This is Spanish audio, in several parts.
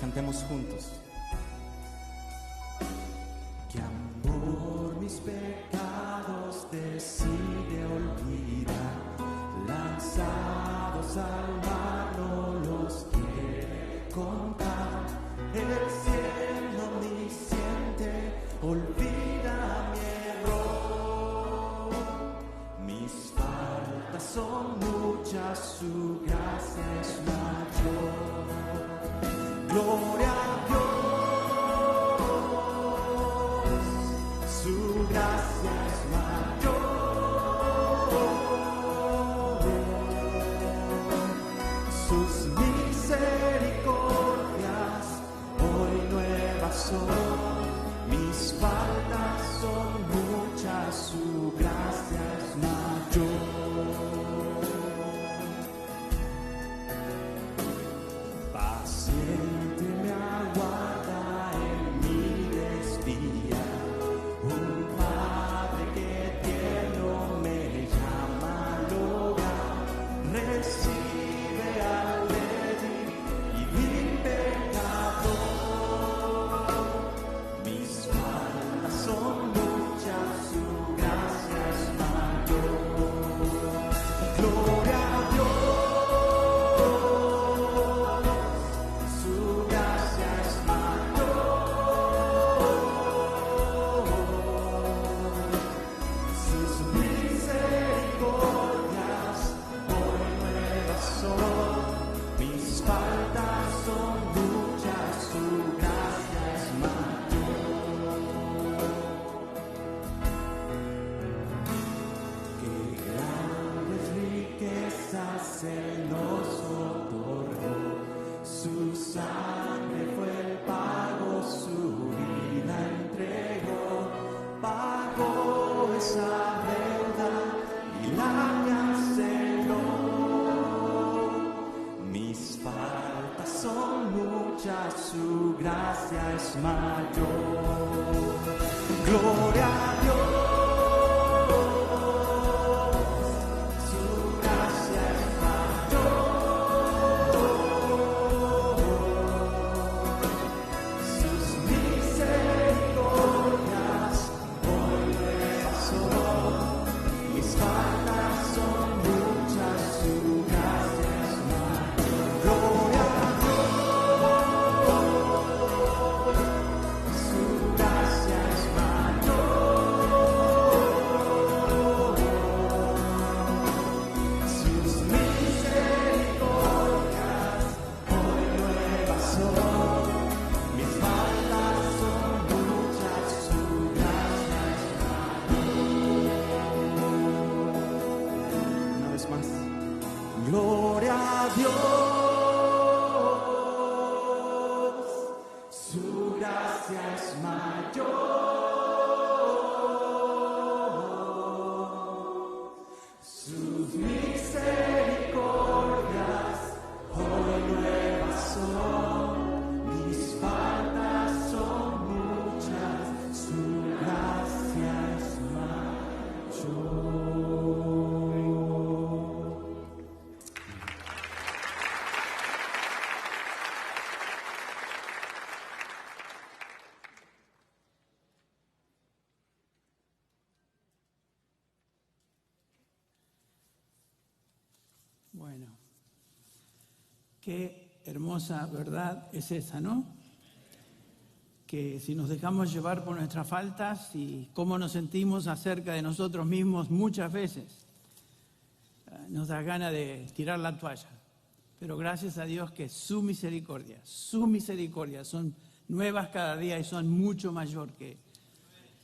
Cantemos juntos. Que amor mis pecados decide olvidar, lanzados al mar no los quiere contar. El cielo omnisciente olvida mi error, mis faltas son muchas, su gracia es mayor. Gloria a Dios, su gracia es mayor, sus misericordias hoy nuevas son, mis faltas son muchas, su gracia es mayor. Paciente me aguarda en mi desvía, un padre que tierno me llama al hogar, recibe al débil y vil pecador, mis faltas son muchas, su gracia es mayor. Gloria a Dios. Él nos otorgó, su sangre fue el pago, su vida entregó, pagó esa deuda y la canceló. Mis faltas son muchas, su gracia es mayor. Gloria a Dios. Gloria a Dios, su gracia es mayor, sus misericordias hoy nuevas son, mis faltas son muchas, su gracia es mayor. Bueno, qué hermosa verdad es esa, ¿no? Que si nos dejamos llevar por nuestras faltas y cómo nos sentimos acerca de nosotros mismos muchas veces, nos da ganas de tirar la toalla. Pero gracias a Dios que sus misericordias son nuevas cada día y son mucho mayor que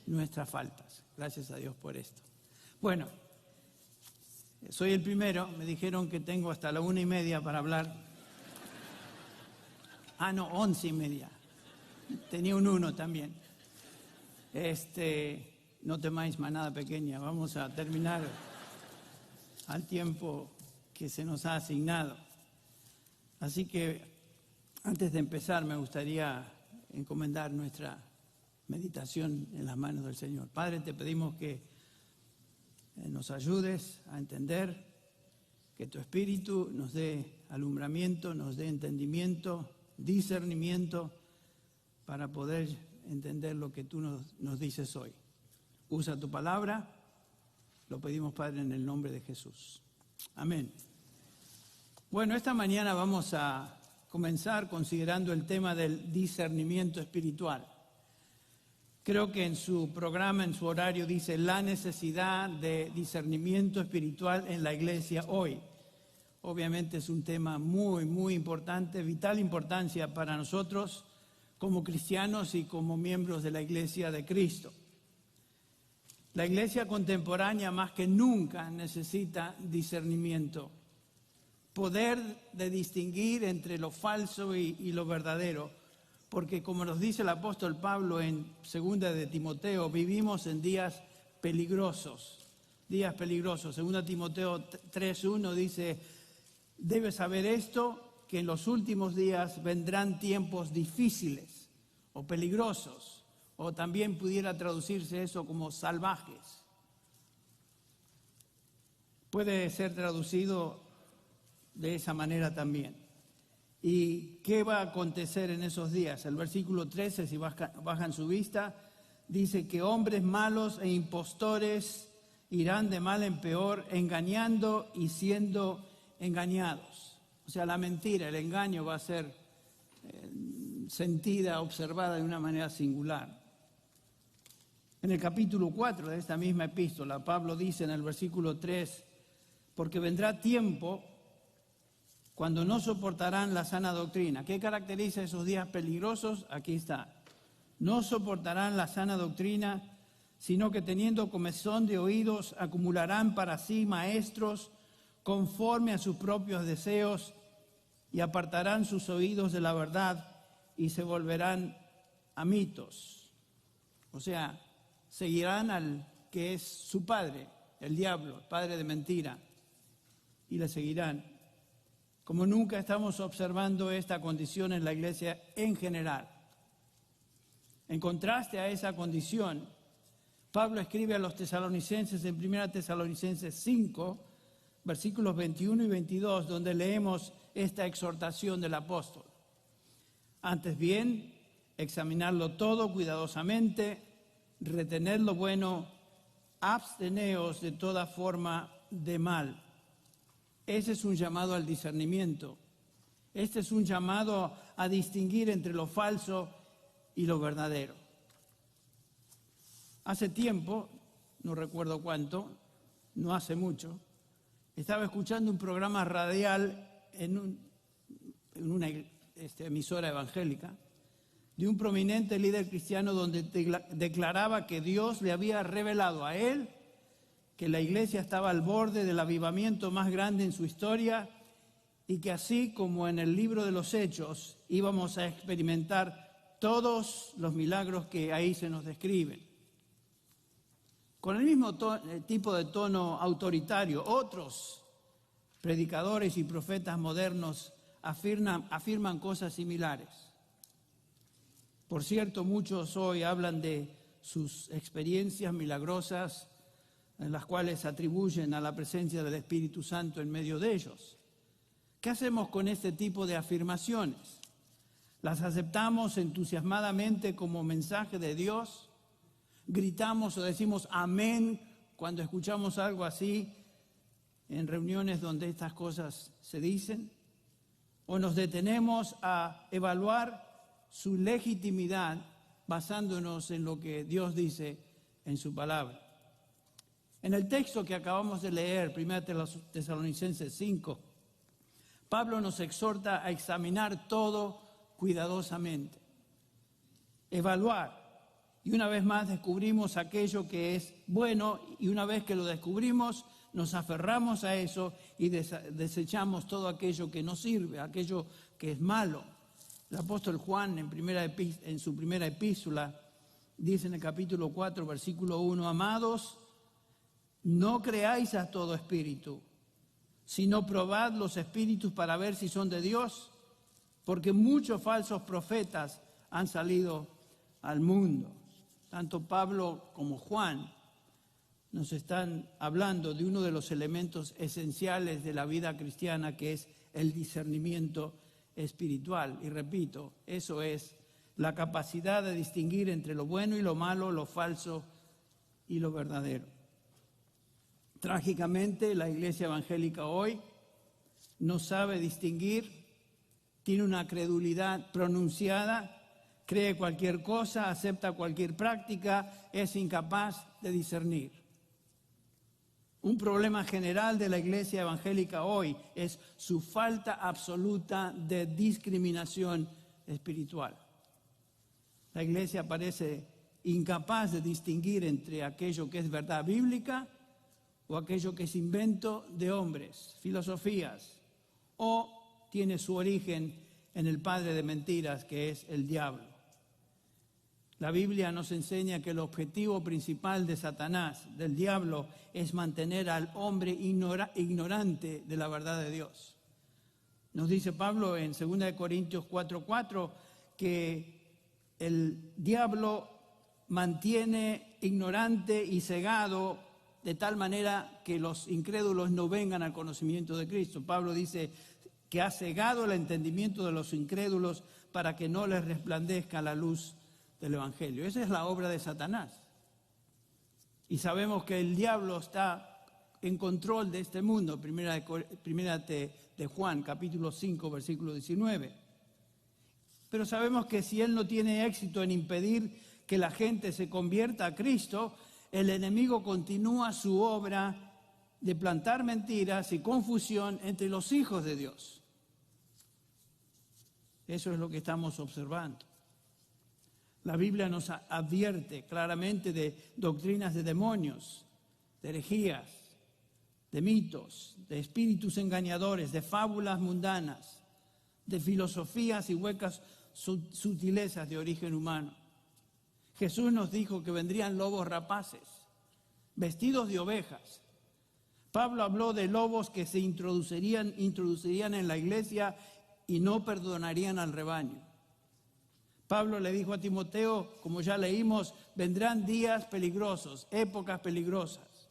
nuestras faltas. Gracias a Dios por esto. Bueno. Soy el primero, me dijeron que tengo hasta la 1:30 para hablar. No, 11:30. Tenía un 1 también. No temáis, manada pequeña, vamos a terminar al tiempo que se nos ha asignado. Así que, antes de empezar, me gustaría encomendar nuestra meditación en las manos del Señor. Padre, te pedimos que nos ayudes a entender, que tu Espíritu nos dé alumbramiento, nos dé entendimiento discernimiento para poder entender lo que tú nos dices hoy. Usa tu palabra, lo pedimos, Padre, en el nombre de Jesús. Amén. Bueno, esta mañana vamos a comenzar considerando el tema del discernimiento espiritual. Creo que en su programa, en su horario, dice la necesidad de discernimiento espiritual en la iglesia hoy. Obviamente es un tema muy, muy importante, vital importancia para nosotros como cristianos y como miembros de la iglesia de Cristo. La iglesia contemporánea más que nunca necesita discernimiento, poder de distinguir entre lo falso y lo verdadero, porque como nos dice el apóstol Pablo en 2 de Timoteo, vivimos en días peligrosos. 2 Timoteo 3:1 dice, debes saber esto, que en los últimos días vendrán tiempos difíciles o peligrosos, o también pudiera traducirse eso como salvajes. Puede ser traducido de esa manera también. ¿Y qué va a acontecer en esos días? El versículo 13, si bajan su vista, dice que hombres malos e impostores irán de mal en peor, engañando y siendo engañados. O sea, la mentira, el engaño va a ser sentida, observada de una manera singular. En el capítulo 4 de esta misma epístola, Pablo dice en el versículo 3, porque vendrá tiempo cuando no soportarán la sana doctrina. ¿Qué caracteriza esos días peligrosos? Aquí está. No soportarán la sana doctrina, sino que teniendo comezón de oídos, acumularán para sí maestros conforme a sus propios deseos y apartarán sus oídos de la verdad y se volverán a mitos. O sea, seguirán al que es su padre, el diablo, el padre de mentira, y le seguirán. Como nunca estamos observando esta condición en la iglesia en general. En contraste a esa condición, Pablo escribe a los tesalonicenses en 1 Tesalonicenses 5, versículos 21 y 22, donde leemos esta exhortación del apóstol. Antes bien, examinarlo todo cuidadosamente, retener lo bueno, absteneos de toda forma de mal. Ese es un llamado al discernimiento. Este es un llamado a distinguir entre lo falso y lo verdadero. Hace tiempo, no recuerdo cuánto, no hace mucho, estaba escuchando un programa radial en una emisora evangélica de un prominente líder cristiano donde declaraba que Dios le había revelado a él que la iglesia estaba al borde del avivamiento más grande en su historia y que así como en el libro de los Hechos íbamos a experimentar todos los milagros que ahí se nos describen. Con el mismo tipo de tono autoritario, otros predicadores y profetas modernos afirman cosas similares. Por cierto, muchos hoy hablan de sus experiencias milagrosas en las cuales atribuyen a la presencia del Espíritu Santo en medio de ellos. ¿Qué hacemos con este tipo de afirmaciones? ¿Las aceptamos entusiasmadamente como mensaje de Dios? ¿Gritamos o decimos amén cuando escuchamos algo así en reuniones donde estas cosas se dicen? ¿O nos detenemos a evaluar su legitimidad basándonos en lo que Dios dice en su palabra? En el texto que acabamos de leer, 1 Tesalonicenses 5, Pablo nos exhorta a examinar todo cuidadosamente, evaluar. Y una vez más descubrimos aquello que es bueno y una vez que lo descubrimos nos aferramos a eso y desechamos todo aquello que no sirve, aquello que es malo. El apóstol Juan en su primera epístola dice en el capítulo 4, versículo 1, amados, no creáis a todo espíritu, sino probad los espíritus para ver si son de Dios, porque muchos falsos profetas han salido al mundo. Tanto Pablo como Juan nos están hablando de uno de los elementos esenciales de la vida cristiana, que es el discernimiento espiritual. Y repito, eso es la capacidad de distinguir entre lo bueno y lo malo, lo falso y lo verdadero. Trágicamente, la iglesia evangélica hoy no sabe distinguir, tiene una credulidad pronunciada, cree cualquier cosa, acepta cualquier práctica, es incapaz de discernir. Un problema general de la iglesia evangélica hoy es su falta absoluta de discriminación espiritual. La iglesia parece incapaz de distinguir entre aquello que es verdad bíblica o aquello que es invento de hombres, filosofías, o tiene su origen en el padre de mentiras, que es el diablo. La Biblia nos enseña que el objetivo principal de Satanás, del diablo, es mantener al hombre ignorante de la verdad de Dios. Nos dice Pablo en 2 Corintios 4:4 que el diablo mantiene ignorante y cegado de tal manera que los incrédulos no vengan al conocimiento de Cristo. Pablo dice que ha cegado el entendimiento de los incrédulos para que no les resplandezca la luz del Evangelio. Esa es la obra de Satanás. Y sabemos que el diablo está en control de este mundo. Primera de Juan, capítulo 5, versículo 19. Pero sabemos que si él no tiene éxito en impedir que la gente se convierta a Cristo, el enemigo continúa su obra de plantar mentiras y confusión entre los hijos de Dios. Eso es lo que estamos observando. La Biblia nos advierte claramente de doctrinas de demonios, de herejías, de mitos, de espíritus engañadores, de fábulas mundanas, de filosofías y huecas sutilezas de origen humano. Jesús nos dijo que vendrían lobos rapaces, vestidos de ovejas. Pablo habló de lobos que se introducirían en la iglesia y no perdonarían al rebaño. Pablo le dijo a Timoteo, como ya leímos, vendrán días peligrosos, épocas peligrosas,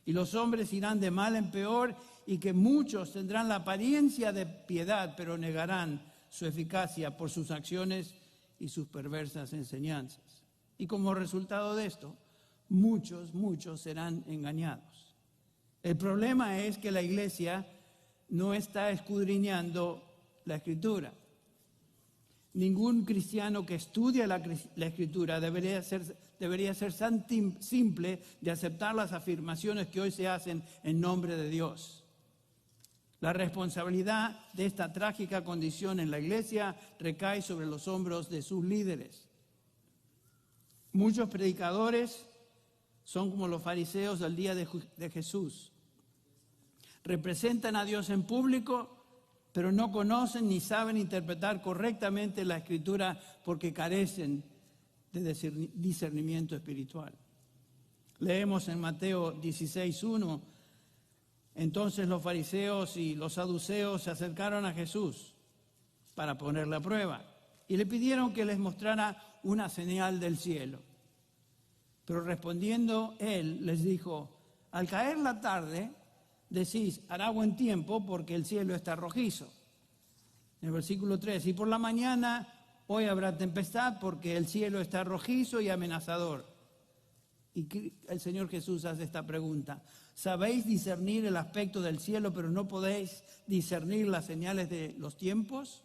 y los hombres irán de mal en peor, y que muchos tendrán la apariencia de piedad, pero negarán su eficacia por sus acciones y sus perversas enseñanzas. Y como resultado de esto, muchos serán engañados. El problema es que la iglesia no está escudriñando la Escritura. Ningún cristiano que estudia la Escritura debería ser tan simple de aceptar las afirmaciones que hoy se hacen en nombre de Dios. La responsabilidad de esta trágica condición en la iglesia recae sobre los hombros de sus líderes. Muchos predicadores son como los fariseos del día de Jesús. Representan a Dios en público, pero no conocen ni saben interpretar correctamente la Escritura porque carecen de discernimiento espiritual. Leemos en Mateo 16:1, entonces los fariseos y los saduceos se acercaron a Jesús para ponerle a prueba y le pidieron que les mostrara una señal del cielo. Pero respondiendo él les dijo, al caer la tarde decís, hará buen tiempo porque el cielo está rojizo. En el versículo 3, y por la mañana hoy habrá tempestad porque el cielo está rojizo y amenazador. Y el Señor Jesús hace esta pregunta, ¿sabéis discernir el aspecto del cielo pero no podéis discernir las señales de los tiempos?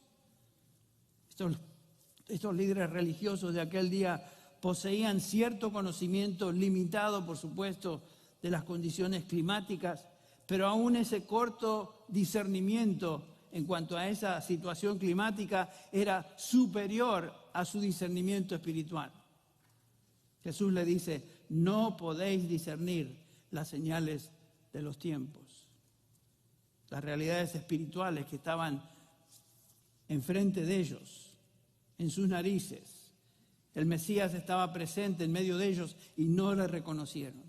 Estos líderes religiosos de aquel día poseían cierto conocimiento limitado, por supuesto, de las condiciones climáticas, pero aún ese corto discernimiento en cuanto a esa situación climática era superior a su discernimiento espiritual. Jesús le dice, no podéis discernir las señales de los tiempos. Las realidades espirituales que estaban enfrente de ellos, en sus narices. El Mesías estaba presente en medio de ellos y no le reconocieron.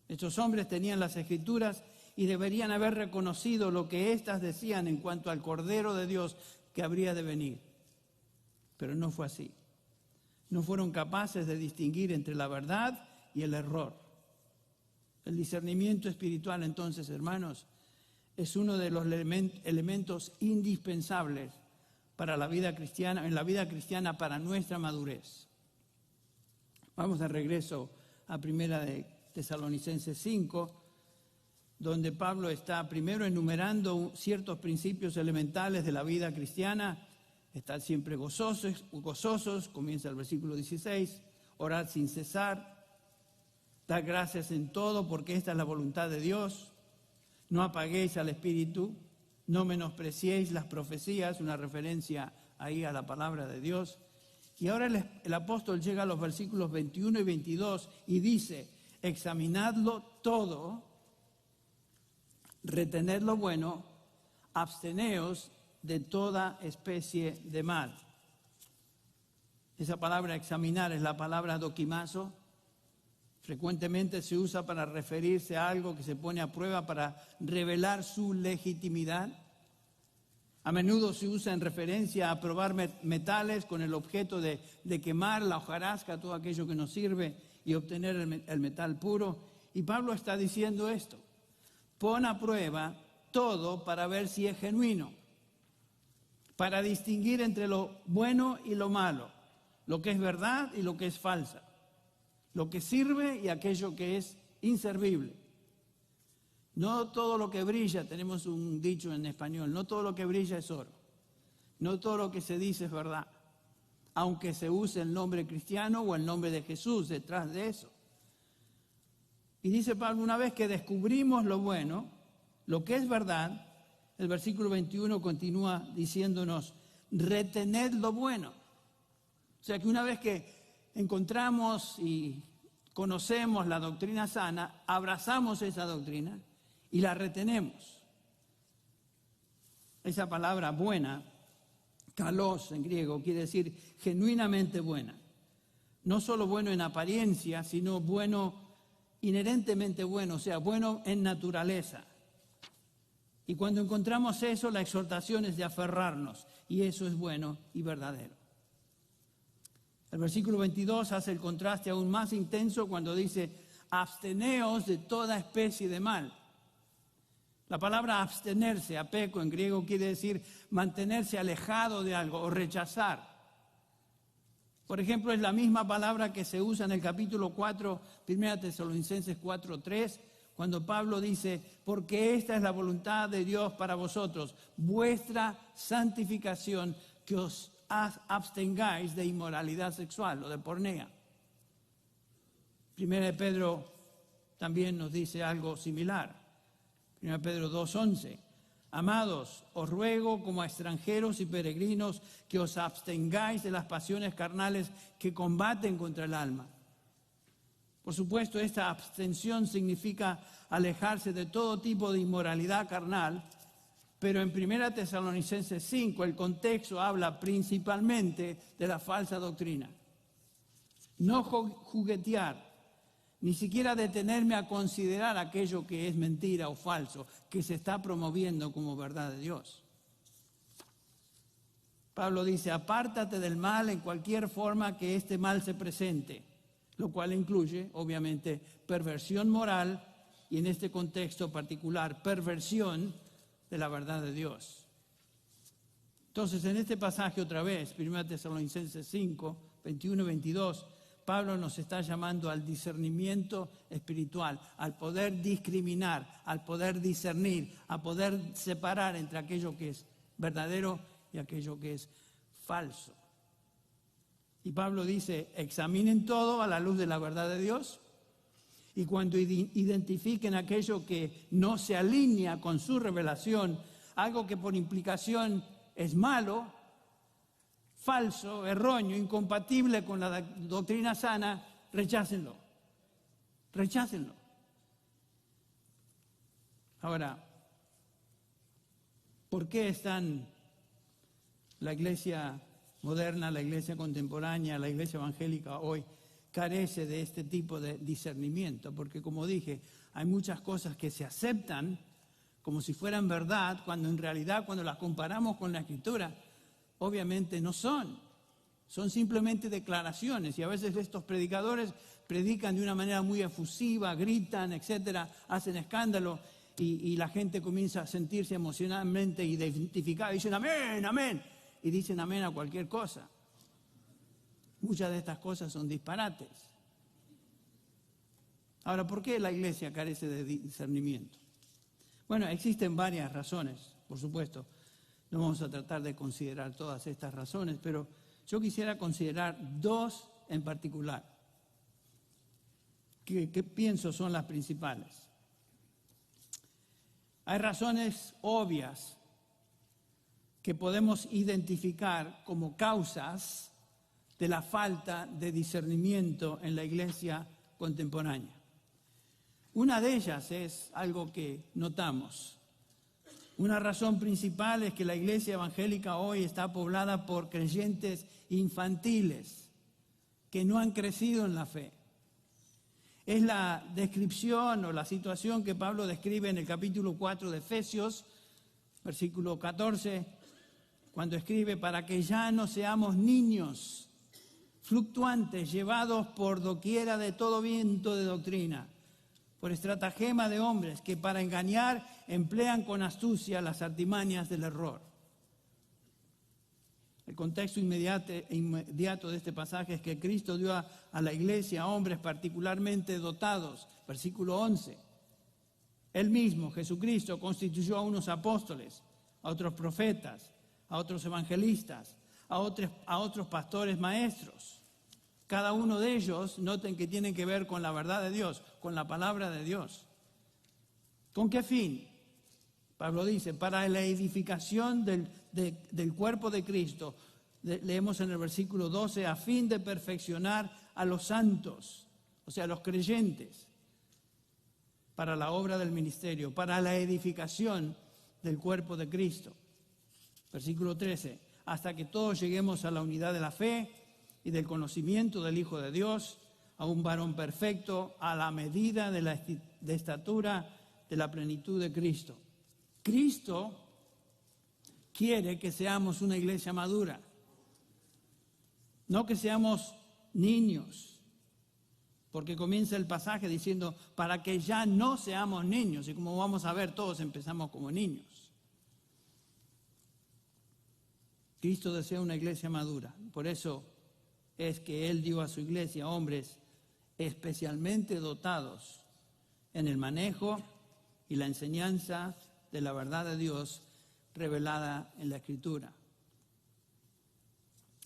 Estos hombres tenían las Escrituras y deberían haber reconocido lo que éstas decían en cuanto al Cordero de Dios que habría de venir. Pero no fue así. No fueron capaces de distinguir entre la verdad y el error. El discernimiento espiritual, entonces, hermanos, es uno de los elementos indispensables para la vida cristiana, en la vida cristiana para nuestra madurez. Vamos de regreso a Primera de Tesalonicenses 5, donde Pablo está primero enumerando ciertos principios elementales de la vida cristiana. Estar siempre gozosos, comienza el versículo 16, orad sin cesar, dar gracias en todo porque esta es la voluntad de Dios, no apaguéis al Espíritu, no menospreciéis las profecías, una referencia ahí a la palabra de Dios. Y ahora el apóstol llega a los versículos 21 y 22 y dice, examinadlo todo, retened lo bueno, absteneos de toda especie de mal. Esa palabra examinar es la palabra dokimazo. Frecuentemente se usa para referirse a algo que se pone a prueba para revelar su legitimidad. A menudo se usa en referencia a probar metales con el objeto de quemar la hojarasca, todo aquello que nos sirve, y obtener el metal puro. Y Pablo está diciendo esto: pon a prueba todo para ver si es genuino, para distinguir entre lo bueno y lo malo, lo que es verdad y lo que es falsa, lo que sirve y aquello que es inservible. No todo lo que brilla, tenemos un dicho en español, no todo lo que brilla es oro, no todo lo que se dice es verdad, aunque se use el nombre cristiano o el nombre de Jesús detrás de eso. Y dice Pablo, una vez que descubrimos lo bueno, lo que es verdad, el versículo 21 continúa diciéndonos, retened lo bueno. O sea que una vez que encontramos y conocemos la doctrina sana, abrazamos esa doctrina y la retenemos. Esa palabra buena, kalos en griego, quiere decir genuinamente buena. No solo bueno en apariencia, sino bueno, inherentemente bueno, o sea, bueno en naturaleza. Y cuando encontramos eso, la exhortación es de aferrarnos, y eso es bueno y verdadero. El versículo 22 hace el contraste aún más intenso cuando dice, absteneos de toda especie de mal. La palabra abstenerse, apeco en griego, quiere decir mantenerse alejado de algo o rechazar. Por ejemplo, es la misma palabra que se usa en el capítulo 4, 1 Tesalonicenses 4:3, cuando Pablo dice, porque esta es la voluntad de Dios para vosotros, vuestra santificación, que os abstengáis de inmoralidad sexual o de pornea. Primera de Pedro también nos dice algo similar. Primera de Pedro 2:11. Amados, os ruego como a extranjeros y peregrinos que os abstengáis de las pasiones carnales que combaten contra el alma. Por supuesto, esta abstención significa alejarse de todo tipo de inmoralidad carnal, pero en 1 Tesalonicenses 5 el contexto habla principalmente de la falsa doctrina. No juguetear, ni siquiera detenerme a considerar aquello que es mentira o falso, que se está promoviendo como verdad de Dios. Pablo dice, apártate del mal en cualquier forma que este mal se presente, lo cual incluye, obviamente, perversión moral y en este contexto particular, perversión de la verdad de Dios. Entonces, en este pasaje otra vez, 1 Tesalonicenses 5, 21-22, Pablo nos está llamando al discernimiento espiritual, al poder discriminar, al poder discernir, a poder separar entre aquello que es verdadero y aquello que es falso. Y Pablo dice, examinen todo a la luz de la verdad de Dios y cuando identifiquen aquello que no se alinea con su revelación, algo que por implicación es malo, falso, erróneo, incompatible con la doctrina sana, rechácenlo. Rechácenlo. Ahora, ¿por qué están la iglesia moderna, la iglesia contemporánea, la iglesia evangélica hoy carece de este tipo de discernimiento? Porque, como dije, hay muchas cosas que se aceptan como si fueran verdad, cuando en realidad, cuando las comparamos con la Escritura, obviamente no son. Son simplemente declaraciones y a veces estos predicadores predican de una manera muy efusiva, gritan, etcétera, hacen escándalo y la gente comienza a sentirse emocionalmente identificada. Dicen amén, amén. Y dicen amén a cualquier cosa. Muchas de estas cosas son disparates. Ahora, ¿por qué la iglesia carece de discernimiento? Bueno, existen varias razones, por supuesto. No vamos a tratar de considerar todas estas razones, pero yo quisiera considerar dos en particular, que pienso son las principales. Hay razones obvias que podemos identificar como causas de la falta de discernimiento en la iglesia contemporánea. Una de ellas es algo que notamos. Una razón principal es que la iglesia evangélica hoy está poblada por creyentes infantiles que no han crecido en la fe. Es la descripción o la situación que Pablo describe en el capítulo 4 de Efesios, versículo 14, cuando escribe: para que ya no seamos niños fluctuantes, llevados por doquiera de todo viento de doctrina, por estratagema de hombres que para engañar emplean con astucia las artimañas del error. El contexto inmediato de este pasaje es que Cristo dio a la iglesia a hombres particularmente dotados. Versículo 11. Él mismo, Jesucristo, constituyó a unos apóstoles, a otros profetas, a otros evangelistas, a otros pastores maestros. Cada uno de ellos, noten que tienen que ver con la verdad de Dios, con la palabra de Dios. ¿Con qué fin? Pablo dice, para la edificación del cuerpo de Cristo. Leemos en el versículo 12, a fin de perfeccionar a los santos, o sea, a los creyentes, para la obra del ministerio, para la edificación del cuerpo de Cristo. Versículo 13, hasta que todos lleguemos a la unidad de la fe y del conocimiento del Hijo de Dios, a un varón perfecto, a la medida de estatura de la plenitud de Cristo. Cristo quiere que seamos una iglesia madura, no que seamos niños, porque comienza el pasaje diciendo, para que ya no seamos niños, y como vamos a ver, todos empezamos como niños. Cristo desea una iglesia madura, por eso es que Él dio a su iglesia hombres especialmente dotados en el manejo y la enseñanza de la verdad de Dios revelada en la Escritura.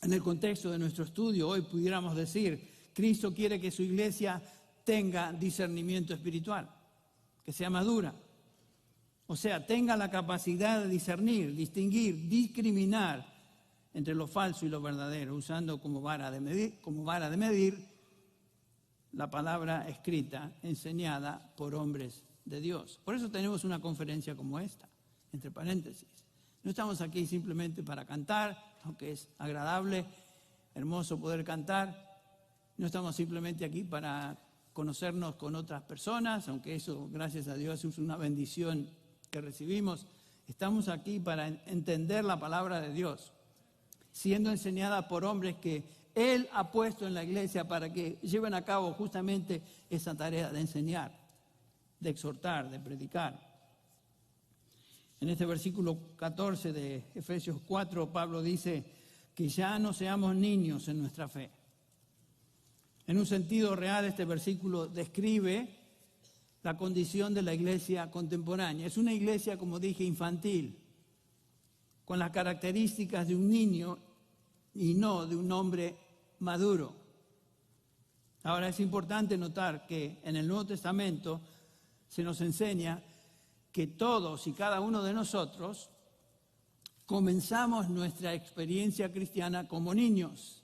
En el contexto de nuestro estudio, hoy pudiéramos decir, Cristo quiere que su iglesia tenga discernimiento espiritual, que sea madura. O sea, tenga la capacidad de discernir, distinguir, discriminar entre lo falso y lo verdadero, usando como vara de medir la palabra escrita, enseñada por hombres de Dios. Por eso tenemos una conferencia como esta, entre paréntesis. No estamos aquí simplemente para cantar, aunque es agradable, hermoso poder cantar. No estamos simplemente aquí para conocernos con otras personas, aunque eso, gracias a Dios, es una bendición que recibimos. Estamos aquí para entender la palabra de Dios, siendo enseñada por hombres que Él ha puesto en la iglesia para que lleven a cabo justamente esa tarea de enseñar, de exhortar, de predicar. En este versículo 14 de Efesios 4, Pablo dice que ya no seamos niños en nuestra fe. En un sentido real, este versículo describe la condición de la iglesia contemporánea. Es una iglesia, como dije, infantil, con las características de un niño y no de un hombre maduro. Ahora es importante notar que en el Nuevo Testamento se nos enseña que todos y cada uno de nosotros comenzamos nuestra experiencia cristiana como niños.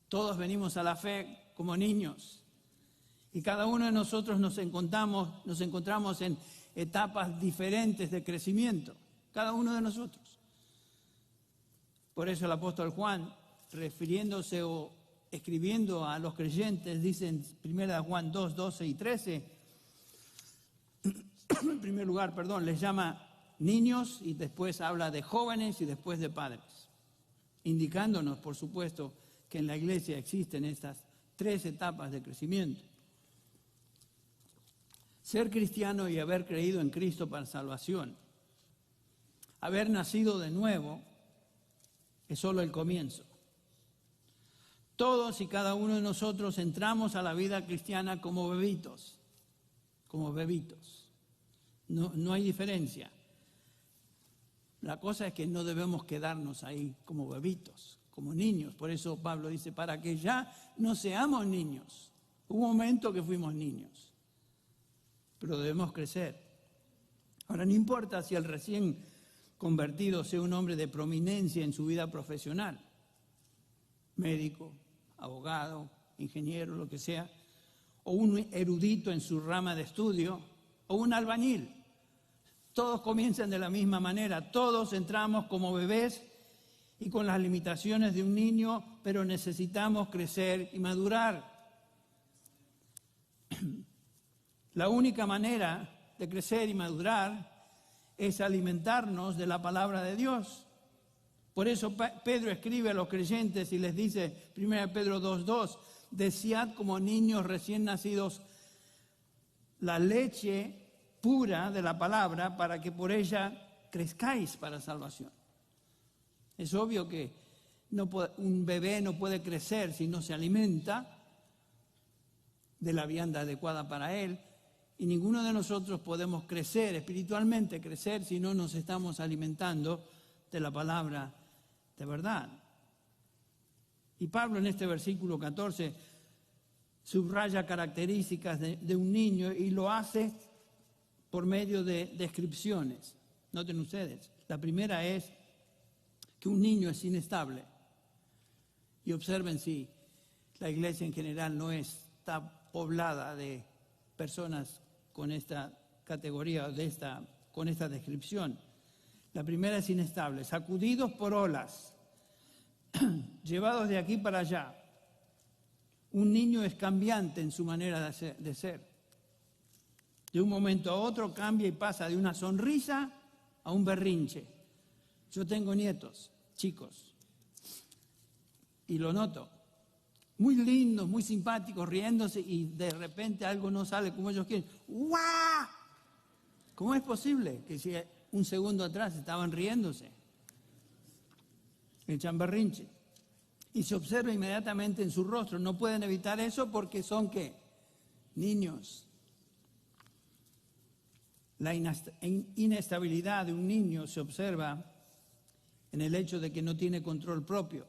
Todos venimos a la fe como niños. Y cada uno de nosotros nos encontramos en etapas diferentes de crecimiento. Cada uno de nosotros. Por eso el apóstol Juan, refiriéndose o escribiendo a los creyentes, dice en 1 Juan 2, 12 y 13, en primer lugar, les llama niños y después habla de jóvenes y después de padres, indicándonos, por supuesto, que en la iglesia existen estas tres etapas de crecimiento. Ser cristiano y haber creído en Cristo para salvación, haber nacido de nuevo, es solo el comienzo. Todos y cada uno de nosotros entramos a la vida cristiana como bebitos, No hay diferencia. La cosa es que no debemos quedarnos ahí como bebitos, como niños. Por eso Pablo dice, para que ya no seamos niños. Hubo un momento que fuimos niños, pero debemos crecer. Ahora, no importa si el recién convertido sea un hombre de prominencia en su vida profesional, médico, abogado, ingeniero, lo que sea, o un erudito en su rama de estudio, o un albañil. Todos comienzan de la misma manera, todos entramos como bebés y con las limitaciones de un niño, pero necesitamos crecer y madurar. La única manera de crecer y madurar es alimentarnos de la palabra de Dios. Por eso Pedro escribe a los creyentes y les dice, 1 Pedro 2:2, desead como niños recién nacidos la leche pura de la palabra para que por ella crezcáis para salvación. Es obvio que un bebé no puede crecer si no se alimenta de la vianda adecuada para él, y ninguno de nosotros podemos crecer, espiritualmente crecer, si no nos estamos alimentando de la palabra de verdad. Y Pablo en este versículo 14 subraya características de un niño y lo hace por medio de descripciones. Noten ustedes, la primera es que un niño es inestable. Y observen si la iglesia en general no está poblada de personas con esta categoría, con esta descripción. La primera es inestable, sacudidos por olas, llevados de aquí para allá. Un niño es cambiante en su manera de ser. De un momento a otro cambia y pasa de una sonrisa a un berrinche. Yo tengo nietos, chicos, y lo noto. Muy lindos, muy simpáticos, riéndose, y de repente algo no sale como ellos quieren. ¡Guau! ¿Cómo es posible que si un segundo atrás estaban riéndose? Echan berrinche. Y se observa inmediatamente en su rostro. No pueden evitar eso porque son, ¿qué? Niños. La inestabilidad de un niño se observa en el hecho de que no tiene control propio.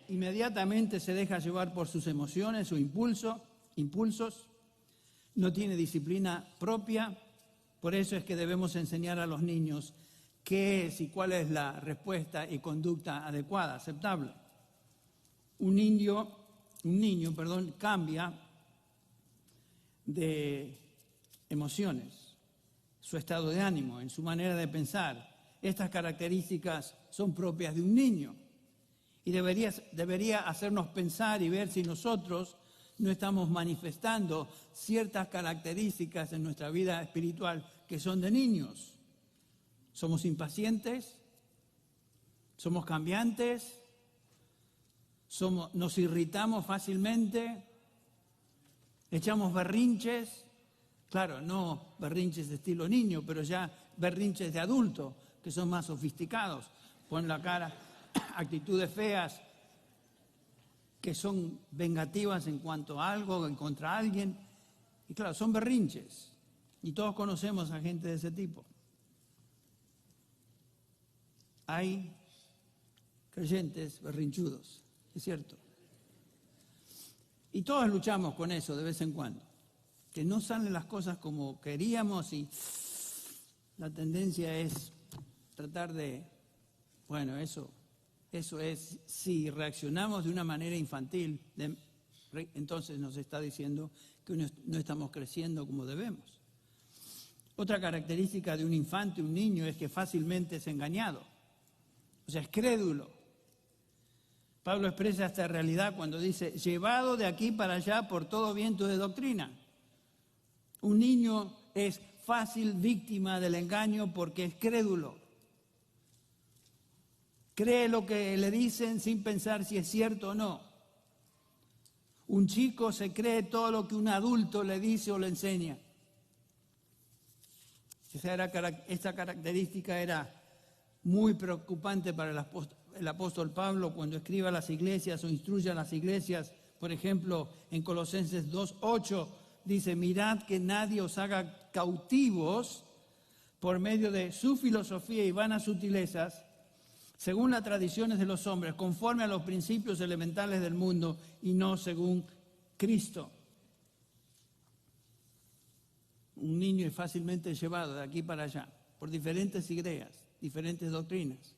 Inmediatamente se deja llevar por sus emociones o impulsos, no tiene disciplina propia. Por eso es que debemos enseñar a los niños qué es y cuál es la respuesta y conducta adecuada, aceptable. Un niño, cambia de emociones, su estado de ánimo, en su manera de pensar. Estas características son propias de un niño. Y debería hacernos pensar y ver si nosotros no estamos manifestando ciertas características en nuestra vida espiritual que son de niños. ¿Somos impacientes? ¿Somos cambiantes? ¿Nos irritamos fácilmente? ¿Echamos berrinches? Claro, no berrinches de estilo niño, pero ya berrinches de adulto, que son más sofisticados. Ponen la cara, actitudes feas que son vengativas en cuanto a algo, en contra a alguien. Y claro, son berrinches. Y todos conocemos a gente de ese tipo. Hay creyentes berrinchudos, es cierto. Y todos luchamos con eso de vez en cuando. Que no salen las cosas como queríamos y la tendencia es tratar de, bueno, eso es, si reaccionamos de una manera infantil, entonces nos está diciendo que no estamos creciendo como debemos. Otra característica de un infante, un niño, es que fácilmente es engañado. O sea, es crédulo. Pablo expresa esta realidad cuando dice, llevado de aquí para allá por todo viento de doctrina. Un niño es fácil víctima del engaño porque es crédulo. Cree lo que le dicen sin pensar si es cierto o no. Un chico se cree todo lo que un adulto le dice o le enseña. Esta característica era muy preocupante para el apóstol Pablo cuando escribe a las iglesias o instruye a las iglesias. Por ejemplo, en Colosenses 2:8 dice: mirad que nadie os haga cautivos por medio de su filosofía y vanas sutilezas, según las tradiciones de los hombres, conforme a los principios elementales del mundo y no según Cristo. Un niño es fácilmente llevado de aquí para allá por diferentes ideas, diferentes doctrinas.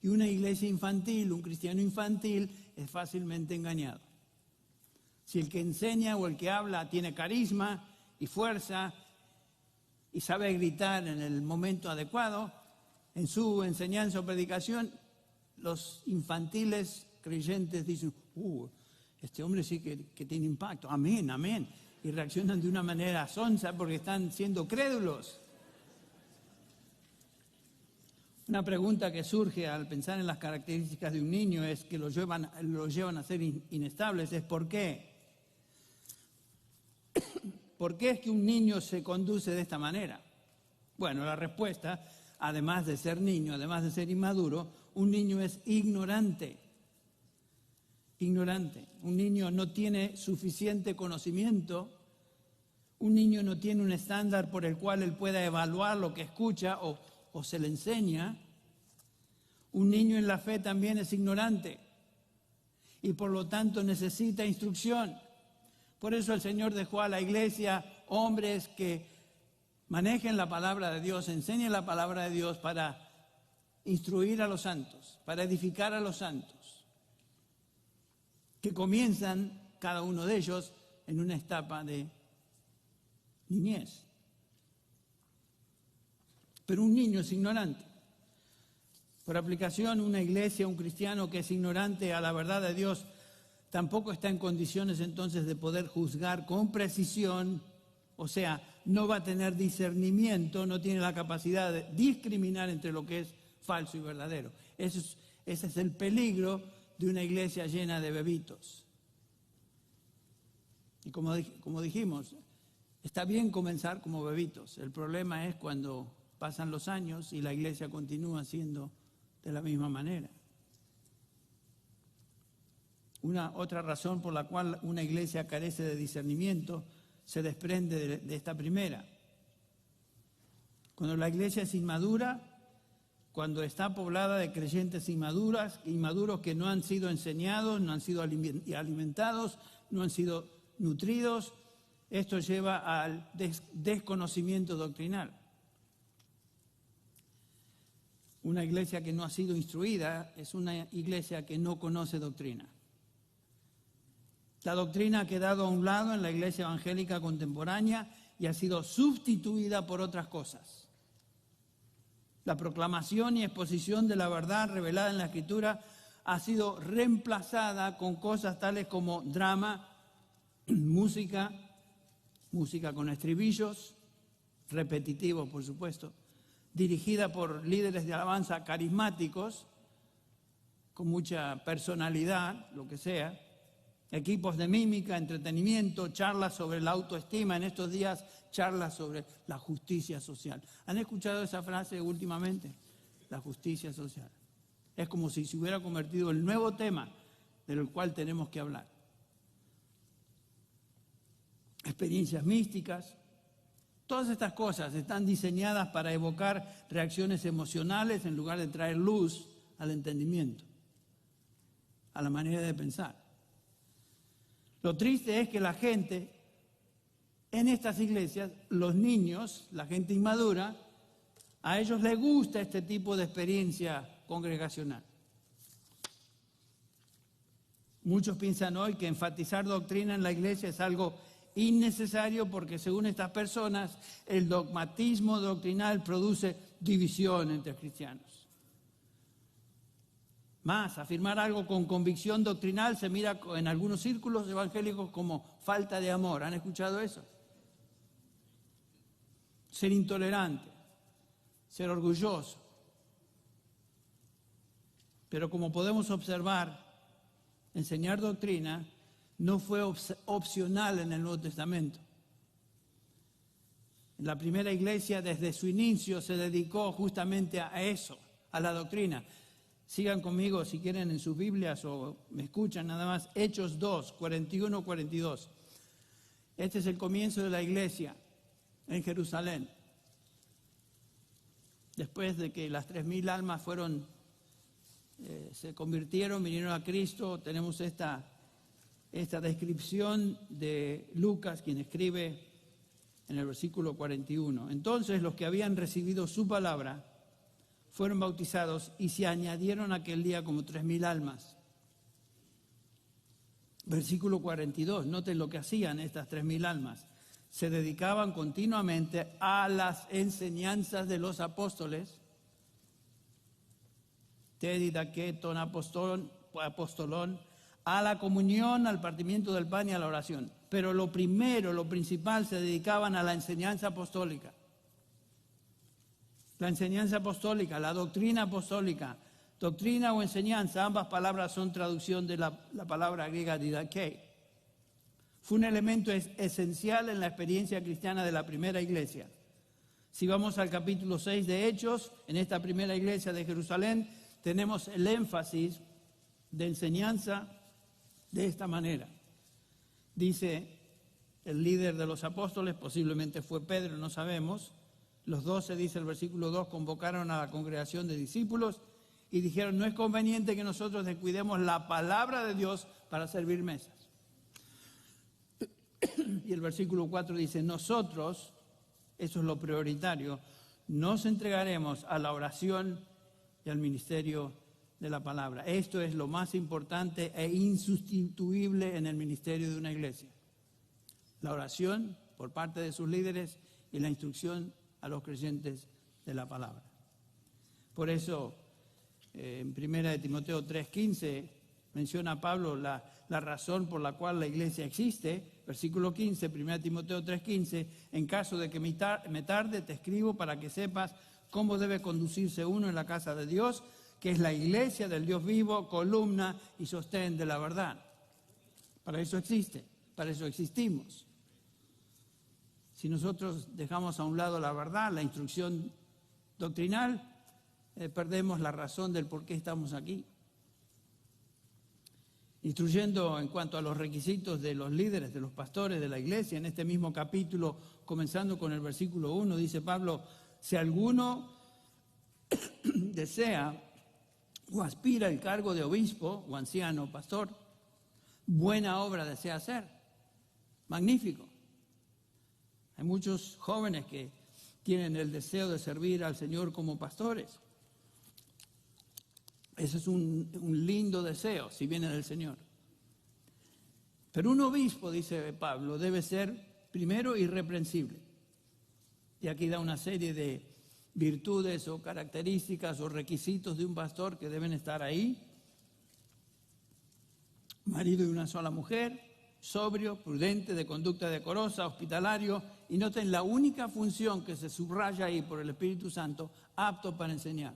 Y una iglesia infantil, un cristiano infantil, es fácilmente engañado. Si el que enseña o el que habla tiene carisma y fuerza y sabe gritar en el momento adecuado, en su enseñanza o predicación, los infantiles creyentes dicen: este hombre sí que tiene impacto, amén, amén. Y reaccionan de una manera sonsa porque están siendo crédulos. Una pregunta que surge al pensar en las características de un niño es que lo llevan a ser inestables, es ¿por qué? ¿Por qué es que un niño se conduce de esta manera? Bueno, la respuesta, además de ser niño, además de ser inmaduro, un niño es ignorante. Ignorante. Un niño no tiene suficiente conocimiento. Un niño no tiene un estándar por el cual él pueda evaluar lo que escucha o se le enseña. Un niño en la fe también es ignorante y por lo tanto necesita instrucción. Por eso el Señor dejó a la iglesia hombres que manejen la palabra de Dios, enseñen la palabra de Dios para instruir a los santos, para edificar a los santos, que comienzan cada uno de ellos en una etapa de niñez. Pero un niño es ignorante. Por aplicación, una iglesia, un cristiano que es ignorante a la verdad de Dios, tampoco está en condiciones entonces de poder juzgar con precisión, o sea, no va a tener discernimiento, no tiene la capacidad de discriminar entre lo que es falso y verdadero. Ese es el peligro de una iglesia llena de bebitos. Y como dijimos, está bien comenzar como bebitos. El problema es cuando pasan los años y la iglesia continúa siendo de la misma manera. Otra razón por la cual una iglesia carece de discernimiento se desprende de esta primera. Cuando la iglesia es inmadura, cuando está poblada de creyentes inmaduros que no han sido enseñados, no han sido alimentados, no han sido nutridos, esto lleva al desconocimiento doctrinal. Una iglesia que no ha sido instruida es una iglesia que no conoce doctrina. La doctrina ha quedado a un lado en la iglesia evangélica contemporánea y ha sido sustituida por otras cosas. La proclamación y exposición de la verdad revelada en la Escritura ha sido reemplazada con cosas tales como drama, música con estribillos, repetitivos por supuesto, dirigida por líderes de alabanza carismáticos, con mucha personalidad, lo que sea, equipos de mímica, entretenimiento, charlas sobre la autoestima, en estos días charlas sobre la justicia social. ¿Han escuchado esa frase últimamente? La justicia social. Es como si se hubiera convertido en el nuevo tema del cual tenemos que hablar. Experiencias místicas. Todas estas cosas están diseñadas para evocar reacciones emocionales en lugar de traer luz al entendimiento, a la manera de pensar. Lo triste es que la gente en estas iglesias, los niños, la gente inmadura, a ellos les gusta este tipo de experiencia congregacional. Muchos piensan hoy que enfatizar doctrina en la iglesia es algo innecesario porque según estas personas el dogmatismo doctrinal produce división entre cristianos. Más, afirmar algo con convicción doctrinal se mira en algunos círculos evangélicos como falta de amor. ¿Han escuchado eso? Ser intolerante, ser orgulloso. Pero como podemos observar, enseñar doctrina no fue opcional en el Nuevo Testamento. La primera iglesia desde su inicio se dedicó justamente a eso, a la doctrina. Sigan conmigo si quieren en sus Biblias o me escuchan nada más. Hechos 2, 41-42. Este es el comienzo de la iglesia en Jerusalén. Después de que las 3.000 almas se convirtieron, vinieron a Cristo, tenemos esta descripción de Lucas, quien escribe en el versículo 41. Entonces los que habían recibido su palabra fueron bautizados y se añadieron aquel día como 3.000 almas. Versículo 42, noten lo que hacían estas 3.000 almas. Se dedicaban continuamente a las enseñanzas de los apóstoles, tedidaketon apostolón, a la comunión, al partimiento del pan y a la oración. Pero lo principal, se dedicaban a la enseñanza apostólica. La enseñanza apostólica, la doctrina apostólica. Doctrina o enseñanza, ambas palabras son traducción de la palabra griega didaké. Fue un elemento esencial en la experiencia cristiana de la primera iglesia. Si vamos al capítulo 6 de Hechos, en esta primera iglesia de Jerusalén, tenemos el énfasis de enseñanza de esta manera. Dice el líder de los apóstoles, posiblemente fue Pedro, no sabemos. Los 12, dice el versículo 2, convocaron a la congregación de discípulos y dijeron, no es conveniente que nosotros descuidemos la palabra de Dios para servir mesas. Y el versículo 4 dice, nosotros, eso es lo prioritario, nos entregaremos a la oración y al ministerio de la palabra. Esto es lo más importante e insustituible en el ministerio de una iglesia. La oración por parte de sus líderes y la instrucción a los creyentes de la palabra. Por eso, en 1 Timoteo 3:15, menciona Pablo la razón por la cual la iglesia existe. Versículo 15, 1 Timoteo 3:15, en caso de que me tarde, te escribo para que sepas cómo debe conducirse uno en la casa de Dios, que es la iglesia del Dios vivo, columna y sostén de la verdad. Para eso existe, para eso existimos. Si nosotros dejamos a un lado la verdad, la instrucción doctrinal, perdemos la razón del por qué estamos aquí. Instruyendo en cuanto a los requisitos de los líderes, de los pastores de la iglesia, en este mismo capítulo, comenzando con el versículo 1, dice Pablo, si alguno desea o aspira al cargo de obispo o anciano, pastor, buena obra desea hacer. Magnífico. Hay muchos jóvenes que tienen el deseo de servir al Señor como pastores. Ese es un lindo deseo, si viene del Señor. Pero un obispo, dice Pablo, debe ser primero irreprensible. Y aquí da una serie de virtudes o características o requisitos de un pastor que deben estar ahí. Marido de una sola mujer, sobrio, prudente, de conducta decorosa, hospitalario. Y noten la única función que se subraya ahí por el Espíritu Santo, apto para enseñar.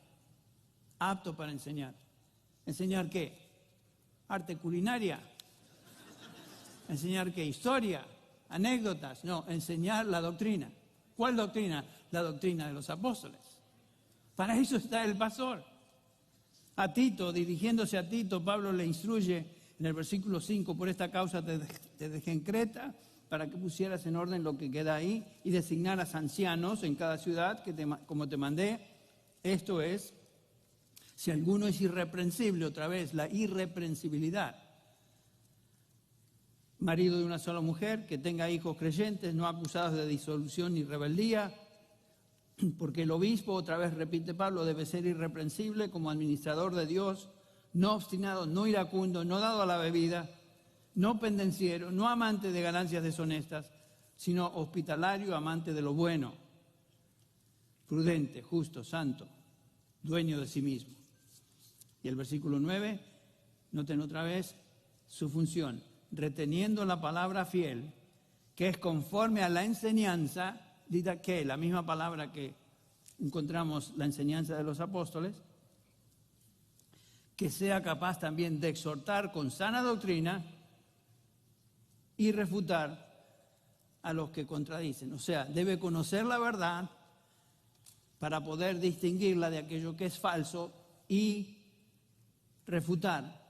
Apto para enseñar. ¿Enseñar qué? ¿Arte culinaria? ¿Enseñar qué? ¿Historia? ¿Anécdotas? No, enseñar la doctrina. ¿Cuál doctrina? La doctrina de los apóstoles. Para eso está el pastor. A Tito, dirigiéndose a Tito, Pablo le instruye en el versículo 5, por esta causa te dejé en Creta, para que pusieras en orden lo que queda ahí y designaras ancianos en cada ciudad, como te mandé. Esto es, si alguno es irreprensible, otra vez, la irreprensibilidad. Marido de una sola mujer, que tenga hijos creyentes, no acusados de disolución ni rebeldía, porque el obispo, otra vez repite Pablo, debe ser irreprensible como administrador de Dios, no obstinado, no iracundo, no dado a la bebida, no pendenciero, no amante de ganancias deshonestas, sino hospitalario, amante de lo bueno, prudente, justo, santo, dueño de sí mismo. Y el versículo 9, noten otra vez su función, reteniendo la palabra fiel, que es conforme a la enseñanza, didaké, la misma palabra que encontramos la enseñanza de los apóstoles, que sea capaz también de exhortar con sana doctrina, y refutar a los que contradicen. O sea, debe conocer la verdad para poder distinguirla de aquello que es falso y refutar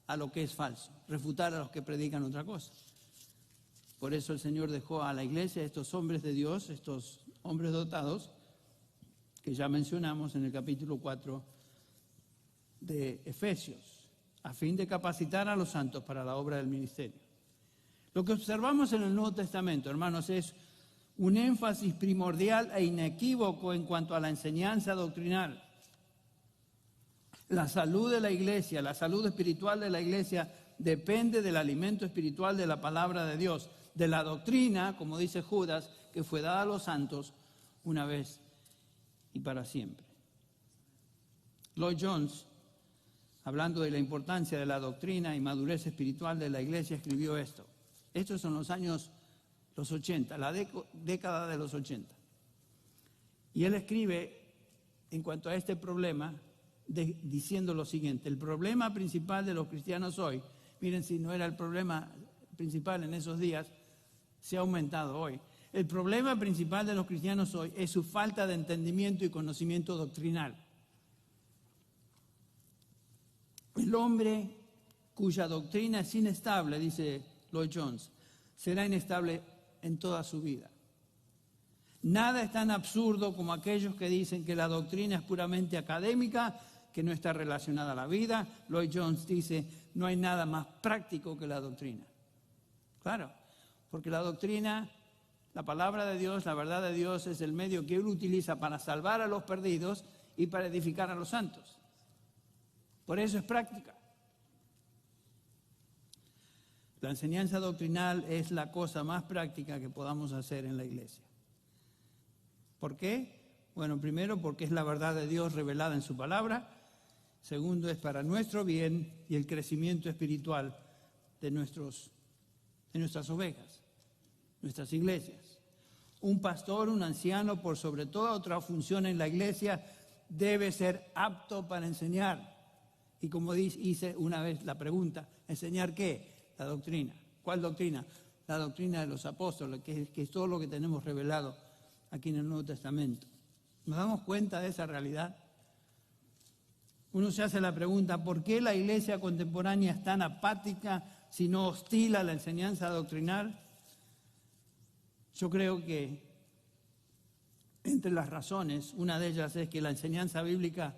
a lo que es falso, refutar a los que predican otra cosa. Por eso el Señor dejó a la iglesia estos hombres de Dios, estos hombres dotados, que ya mencionamos en el capítulo 4 de Efesios, a fin de capacitar a los santos para la obra del ministerio. Lo que observamos en el Nuevo Testamento, hermanos, es un énfasis primordial e inequívoco en cuanto a la enseñanza doctrinal. La salud de la iglesia, la salud espiritual de la iglesia depende del alimento espiritual de la palabra de Dios, de la doctrina, como dice Judas, que fue dada a los santos una vez y para siempre. Lloyd Jones, hablando de la importancia de la doctrina y madurez espiritual de la iglesia, escribió esto. Estos son los años los 80, la década de los 80. Y él escribe en cuanto a este problema, diciendo lo siguiente: el problema principal de los cristianos hoy, miren, si no era el problema principal en esos días, se ha aumentado hoy. El problema principal de los cristianos hoy es su falta de entendimiento y conocimiento doctrinal. El hombre cuya doctrina es inestable, dice Lloyd Jones, será inestable en toda su vida. Nada es tan absurdo como aquellos que dicen que la doctrina es puramente académica, que no está relacionada a la vida. Lloyd Jones dice, no hay nada más práctico que la doctrina. Claro, porque la doctrina, la palabra de Dios, la verdad de Dios es el medio que Él utiliza para salvar a los perdidos y para edificar a los santos. Por eso es práctica. La enseñanza doctrinal es la cosa más práctica que podamos hacer en la iglesia. ¿Por qué? Bueno, primero porque es la verdad de Dios revelada en su palabra. Segundo, es para nuestro bien y el crecimiento espiritual de nuestras ovejas, nuestras iglesias. Un pastor, un anciano, por sobre toda otra función en la iglesia, debe ser apto para enseñar. Y como hice una vez la pregunta, ¿enseñar qué? La doctrina. ¿Cuál doctrina? La doctrina de los apóstoles, que es todo lo que tenemos revelado aquí en el Nuevo Testamento. ¿Nos damos cuenta de esa realidad? Uno se hace la pregunta, ¿por qué la iglesia contemporánea es tan apática, si no hostil a la enseñanza doctrinal? Yo creo que entre las razones, una de ellas es que la enseñanza bíblica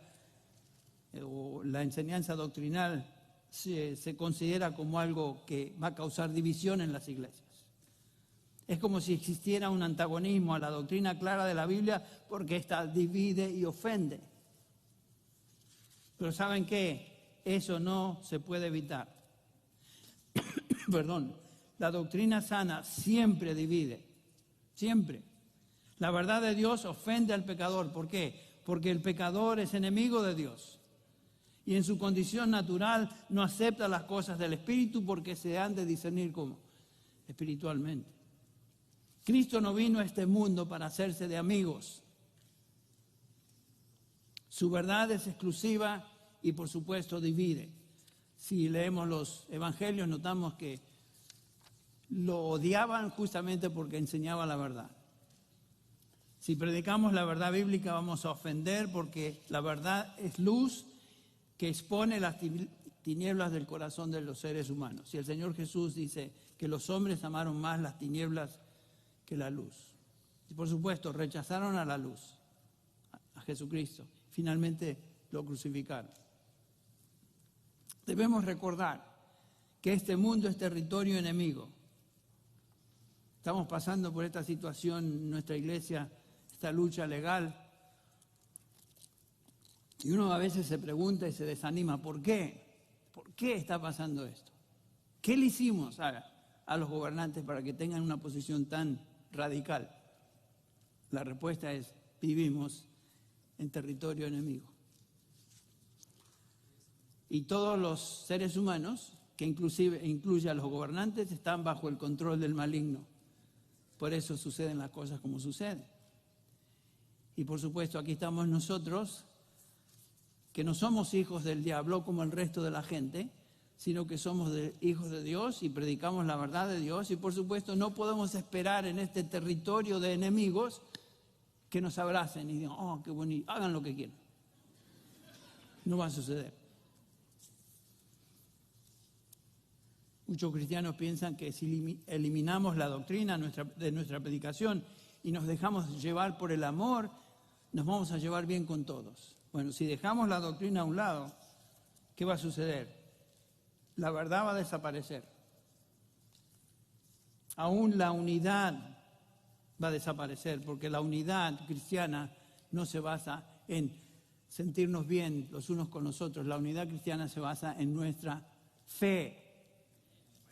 o la enseñanza doctrinal se considera como algo que va a causar división en las iglesias. Es como si existiera un antagonismo a la doctrina clara de la Biblia porque ésta divide y ofende. Pero ¿saben qué? Eso no se puede evitar. Perdón, la doctrina sana siempre divide, siempre. La verdad de Dios ofende al pecador. ¿Por qué? Porque el pecador es enemigo de Dios. Y en su condición natural no acepta las cosas del Espíritu porque se han de discernir como espiritualmente. Cristo no vino a este mundo para hacerse de amigos. Su verdad es exclusiva y por supuesto divide. Si leemos los evangelios notamos que lo odiaban justamente porque enseñaba la verdad. Si predicamos la verdad bíblica vamos a ofender porque la verdad es luz que expone las tinieblas del corazón de los seres humanos. Y el Señor Jesús dice que los hombres amaron más las tinieblas que la luz. Y por supuesto rechazaron a la luz, a Jesucristo. Finalmente lo crucificaron. Debemos recordar que este mundo es territorio enemigo. Estamos pasando por esta situación en nuestra iglesia, esta lucha legal. Y uno a veces se pregunta y se desanima, ¿por qué? ¿Por qué está pasando esto? ¿Qué le hicimos a los gobernantes para que tengan una posición tan radical? La respuesta es, vivimos en territorio enemigo. Y todos los seres humanos, que incluye a los gobernantes, están bajo el control del maligno. Por eso suceden las cosas como suceden. Y por supuesto aquí estamos nosotros, que no somos hijos del diablo como el resto de la gente, sino que somos hijos de Dios y predicamos la verdad de Dios. Y por supuesto no podemos esperar en este territorio de enemigos que nos abracen y digan, oh, qué bonito, hagan lo que quieran. No va a suceder. Muchos cristianos piensan que si eliminamos la doctrina de nuestra predicación y nos dejamos llevar por el amor, nos vamos a llevar bien con todos. Bueno, si dejamos la doctrina a un lado, ¿qué va a suceder? La verdad va a desaparecer. Aún la unidad va a desaparecer, porque la unidad cristiana no se basa en sentirnos bien los unos con los otros. La unidad cristiana se basa en nuestra fe.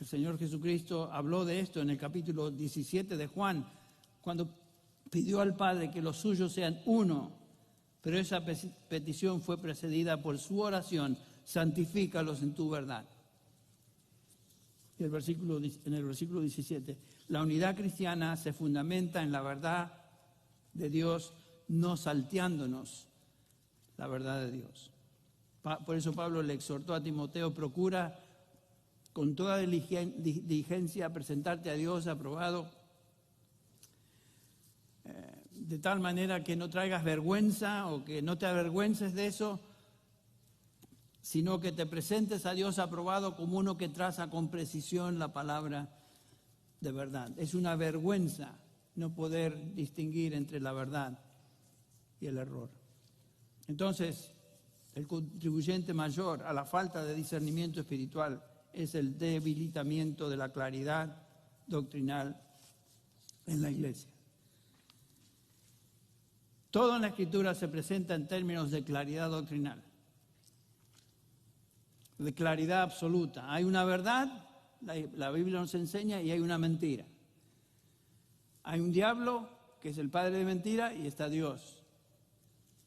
El Señor Jesucristo habló de esto en el capítulo 17 de Juan, cuando pidió al Padre que los suyos sean uno, pero esa petición fue precedida por su oración: santifícalos en tu verdad. Y en el versículo 17, la unidad cristiana se fundamenta en la verdad de Dios, no salteándonos la verdad de Dios. Por eso Pablo le exhortó a Timoteo: procura con toda diligencia presentarte a Dios aprobado, de tal manera que no traigas vergüenza o que no te avergüences de eso, sino que te presentes a Dios aprobado como uno que traza con precisión la palabra de verdad. Es una vergüenza no poder distinguir entre la verdad y el error. Entonces, el contribuyente mayor a la falta de discernimiento espiritual es el debilitamiento de la claridad doctrinal en la iglesia. Todo en la Escritura se presenta en términos de claridad doctrinal, de claridad absoluta. Hay una verdad, la Biblia nos enseña, y hay una mentira. Hay un diablo, que es el padre de mentira, y está Dios.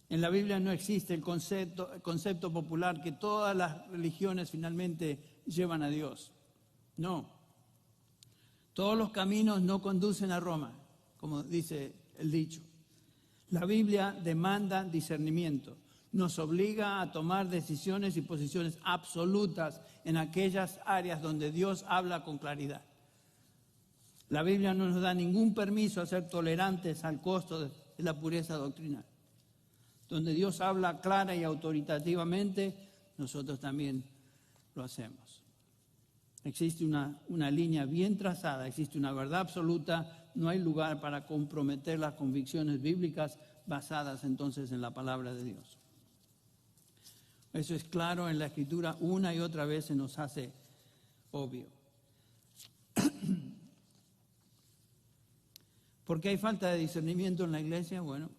En la Biblia no existe el concepto popular que todas las religiones finalmente llevan a Dios. No. Todos los caminos no conducen a Roma, como dice el dicho. La Biblia demanda discernimiento. Nos obliga a tomar decisiones y posiciones absolutas en aquellas áreas donde Dios habla con claridad. La Biblia no nos da ningún permiso a ser tolerantes al costo de la pureza doctrinal. Donde Dios habla clara y autoritativamente, nosotros también lo hacemos. Existe una línea bien trazada, existe una verdad absoluta, no hay lugar para comprometer las convicciones bíblicas basadas entonces en la palabra de Dios. Eso es claro en la Escritura, una y otra vez se nos hace obvio. ¿Por qué hay falta de discernimiento en la iglesia? Bueno,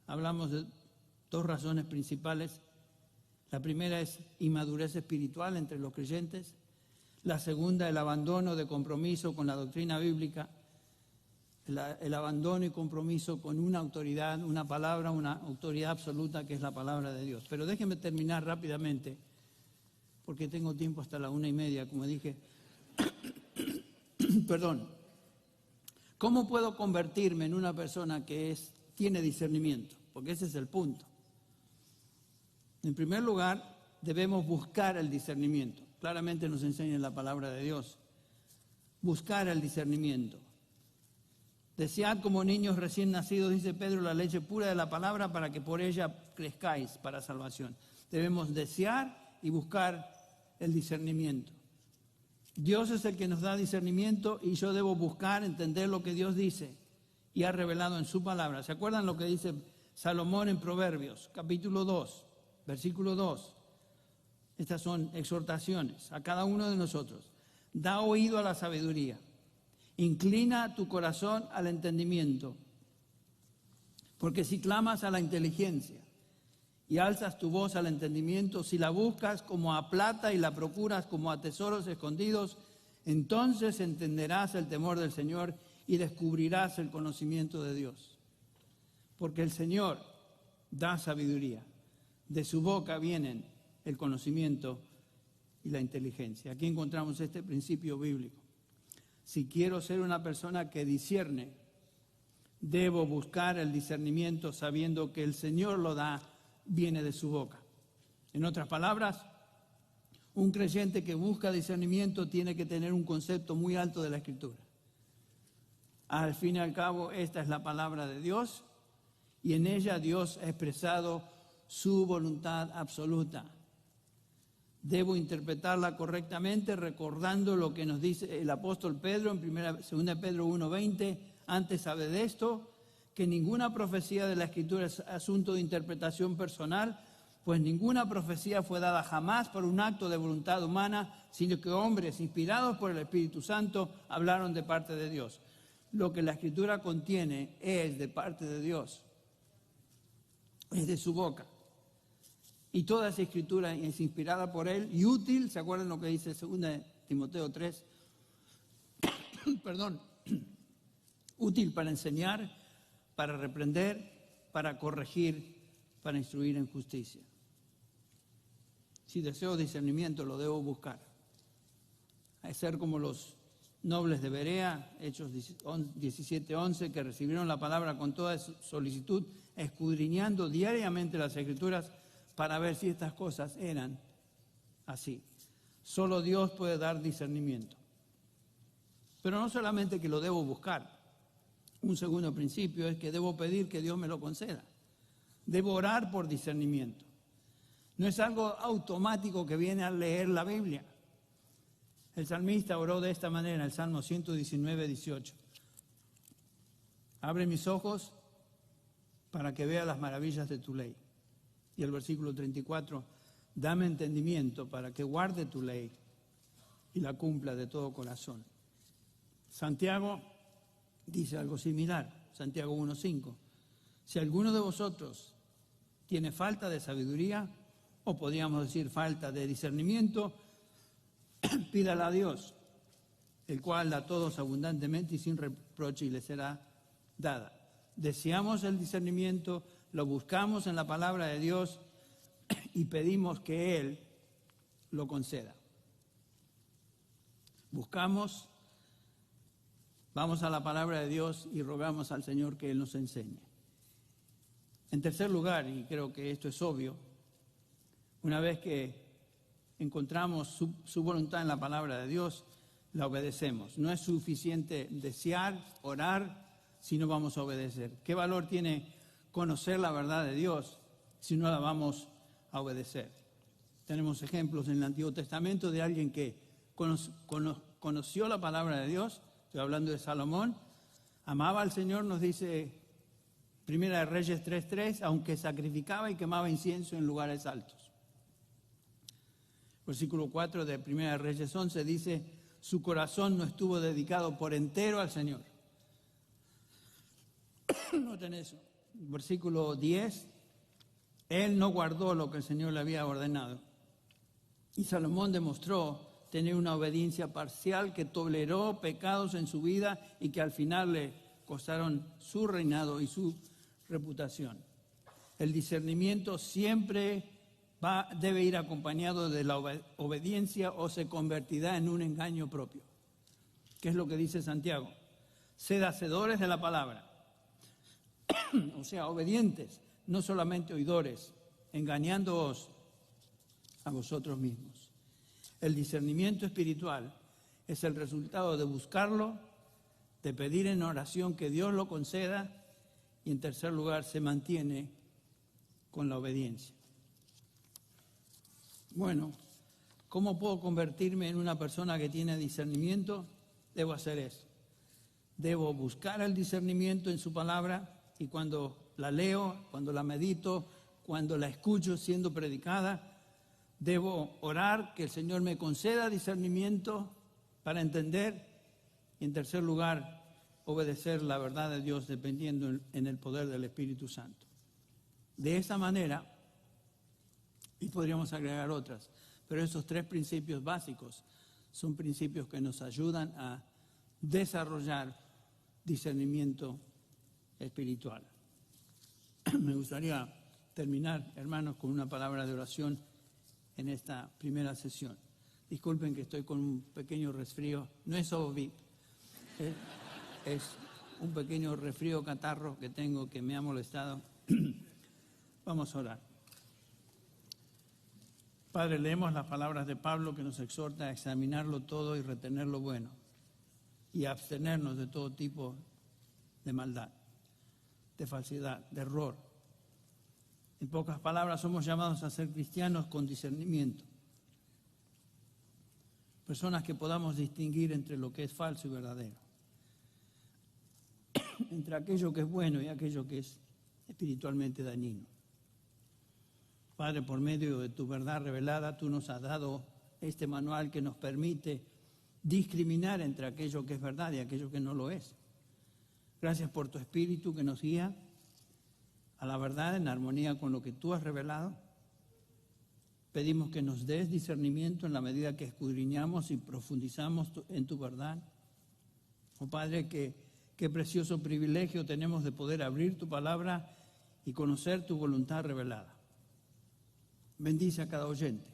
hablamos de dos razones principales. La primera es inmadurez espiritual entre los creyentes. La segunda, el abandono de compromiso con la doctrina bíblica. El abandono y compromiso con una autoridad, una palabra, una autoridad absoluta que es la palabra de Dios. Pero déjenme terminar rápidamente, porque tengo tiempo hasta la 1:30, como dije. Perdón. ¿Cómo puedo convertirme en una persona que tiene discernimiento? Porque ese es el punto. En primer lugar, debemos buscar el discernimiento. Claramente nos enseña la palabra de Dios. Buscar el discernimiento. Desead como niños recién nacidos, dice Pedro, la leche pura de la palabra para que por ella crezcáis para salvación. Debemos desear y buscar el discernimiento. Dios es el que nos da discernimiento y yo debo buscar, entender lo que Dios dice y ha revelado en su palabra. ¿Se acuerdan lo que dice Salomón en Proverbios, capítulo 2, versículo 2? Estas son exhortaciones a cada uno de nosotros. Da oído a la sabiduría. Inclina tu corazón al entendimiento, porque si clamas a la inteligencia y alzas tu voz al entendimiento, si la buscas como a plata y la procuras como a tesoros escondidos, entonces entenderás el temor del Señor y descubrirás el conocimiento de Dios. Porque el Señor da sabiduría, de su boca vienen el conocimiento y la inteligencia. Aquí encontramos este principio bíblico. Si quiero ser una persona que discierne, debo buscar el discernimiento sabiendo que el Señor lo da, viene de su boca. En otras palabras, Un creyente que busca discernimiento tiene que tener un concepto muy alto de la Escritura. Al fin y al cabo, esta es la palabra de Dios y en ella Dios ha expresado su voluntad absoluta. Debo interpretarla correctamente recordando lo que nos dice el apóstol Pedro en 2 Pedro 1:20. Antes sabe de esto, que ninguna profecía de la Escritura es asunto de interpretación personal, pues ninguna profecía fue dada jamás por un acto de voluntad humana, sino que hombres inspirados por el Espíritu Santo hablaron de parte de Dios. Lo que la Escritura contiene es de parte de Dios, es de su boca. Y toda esa Escritura es inspirada por Él y útil, ¿se acuerdan lo que dice 2 Timoteo 3? Perdón, útil para enseñar, para reprender, para corregir, para instruir en justicia. Si deseo discernimiento, lo debo buscar. Hay ser como los nobles de Berea, Hechos 17:11, que recibieron la palabra con toda solicitud, escudriñando diariamente las Escrituras para ver si estas cosas eran así. Solo Dios puede dar discernimiento. Pero no solamente que lo debo buscar. Un segundo principio es que debo pedir que Dios me lo conceda. Debo orar por discernimiento. No es algo automático que viene al leer la Biblia. El salmista oró de esta manera, el Salmo 119:18. Abre mis ojos para que vea las maravillas de tu ley. Y el versículo 34, dame entendimiento para que guarde tu ley y la cumpla de todo corazón. Santiago dice algo similar, Santiago 1:5. Si alguno de vosotros tiene falta de sabiduría, o podríamos decir falta de discernimiento, pídala a Dios, el cual da a todos abundantemente y sin reproche y le será dada. Deseamos el discernimiento, lo buscamos en la palabra de Dios y pedimos que Él lo conceda. Buscamos, vamos a la palabra de Dios y rogamos al Señor que Él nos enseñe. En tercer lugar, y creo que esto es obvio, una vez que encontramos su voluntad en la palabra de Dios, la obedecemos. No es suficiente desear, orar, si no vamos a obedecer. ¿Qué valor tiene conocer la verdad de Dios si no la vamos a obedecer? Tenemos ejemplos en el Antiguo Testamento de alguien que conoció la palabra de Dios. Estoy hablando de Salomón. Amaba al Señor, nos dice Primera de Reyes 3:3, aunque sacrificaba y quemaba incienso en lugares altos. Versículo 4 de Primera de Reyes 11 dice, su corazón no estuvo dedicado por entero al Señor. Noten eso. Versículo 10, él no guardó lo que el Señor le había ordenado. Y Salomón demostró tener una obediencia parcial que toleró pecados en su vida y que al final le costaron su reinado y su reputación. El discernimiento siempre debe ir acompañado de la obediencia o se convertirá en un engaño propio. ¿Qué es lo que dice Santiago? Sed hacedores de la palabra. O sea, obedientes, no solamente oidores, engañándoos a vosotros mismos. El discernimiento espiritual es el resultado de buscarlo, de pedir en oración que Dios lo conceda y en tercer lugar se mantiene con la obediencia. Bueno, ¿cómo puedo convertirme en una persona que tiene discernimiento? Debo hacer eso. Debo buscar el discernimiento en su palabra y cuando la leo, cuando la medito, cuando la escucho siendo predicada, debo orar que el Señor me conceda discernimiento para entender y en tercer lugar obedecer la verdad de Dios dependiendo en el poder del Espíritu Santo. De esa manera, y podríamos agregar otras, pero esos tres principios básicos son principios que nos ayudan a desarrollar discernimiento espiritual. Me gustaría terminar, hermanos, con una palabra de oración en esta primera sesión. Disculpen que estoy con un pequeño resfrío, no es COVID, es un pequeño resfrío catarro que tengo que me ha molestado. Vamos a orar. Padre, leemos las palabras de Pablo que nos exhorta a examinarlo todo y retener lo bueno y a abstenernos de todo tipo de maldad, de falsedad, de error. En pocas palabras, somos llamados a ser cristianos con discernimiento. Personas que podamos distinguir entre lo que es falso y verdadero, entre aquello que es bueno y aquello que es espiritualmente dañino. Padre, por medio de tu verdad revelada, tú nos has dado este manual que nos permite discriminar entre aquello que es verdad y aquello que no lo es. Gracias por tu Espíritu que nos guía a la verdad en armonía con lo que tú has revelado. Pedimos que nos des discernimiento en la medida que escudriñamos y profundizamos en tu verdad. Oh Padre, qué precioso privilegio tenemos de poder abrir tu palabra y conocer tu voluntad revelada. Bendice a cada oyente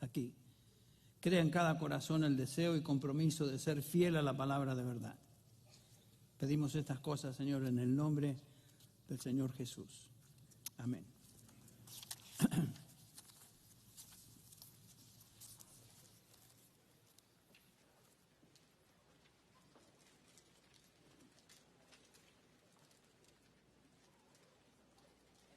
aquí. Crea en cada corazón el deseo y compromiso de ser fiel a la palabra de verdad. Pedimos estas cosas, Señor, en el nombre del Señor Jesús. Amén.